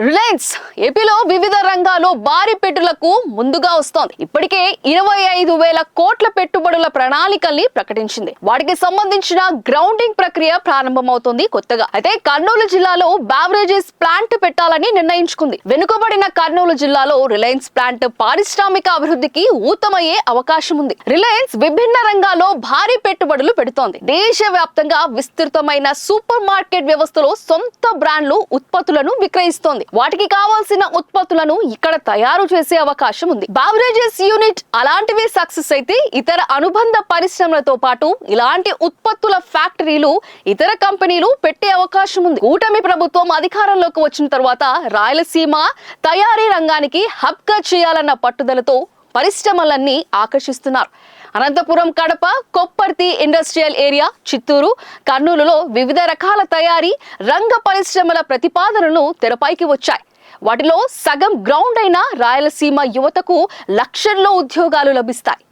Reliance ఏపీలో వివిధ రంగాల్లో భారీ పెట్టులకు ముందుగా వస్తోంది. ఇప్పటికే 25,000 కోట్ల పెట్టుబడుల ప్రణాళికల్ని ప్రకటించింది. వాటికి సంబంధించిన గ్రౌండింగ్ ప్రక్రియ ప్రారంభమవుతోంది కొత్తగా. అయితే కర్నూలు జిల్లాలో బెవరేజెస్ ప్లాంట్ పెట్టాలని నిర్ణయించుకుంది. వెనుకబడిన కర్నూలు జిల్లాలో రిలయన్స్ ప్లాంట్ పారిశ్రామిక అభివృద్ధికి ఊతమయ్యే అవకాశం ఉంది. రిలయన్స్ విభిన్న రంగాల్లో భారీ పెట్టుబడులు పెడుతోంది. దేశవ్యాప్తంగా విస్తృతమైన సూపర్ మార్కెట్ వ్యవస్థలో సొంత బ్రాండ్లు ఉత్పత్తులను విక్రయిస్తోంది. వాటికి కావాల్సిన ఉత్పత్తులను ఇక్కడ తయారు చేసే అవకాశం ఉంది. బెవరేజెస్ యూనిట్ అలాంటివి సక్సెస్ అయితే ఇతర అనుబంధ పరిశ్రమలతో పాటు ఇలాంటి ఉత్పత్తుల ఫ్యాక్టరీలు ఇతర కంపెనీలు పెట్టే అవకాశం ఉంది. కూటమి ప్రభుత్వం అధికారంలోకి వచ్చిన తర్వాత రాయలసీమ తయారీ రంగానికి హబ్ గా చేయాలన్న పట్టుదలతో పరిశ్రమలన్నీ ఆకర్షిస్తున్నారు. అనంతపురం, కడప, కొప్పర్తి ఇండస్ట్రియల్ ఏరియా, చిత్తూరు, కర్నూలులో వివిధ రకాల తయారీ రంగ పరిశ్రమల ప్రతిపాదనలు తెరపైకి వచ్చాయి. వాటిలో సగం గ్రౌండ్ అయిన రాయలసీమ యువతకు లక్షల్లో ఉద్యోగాలు లభిస్తాయి.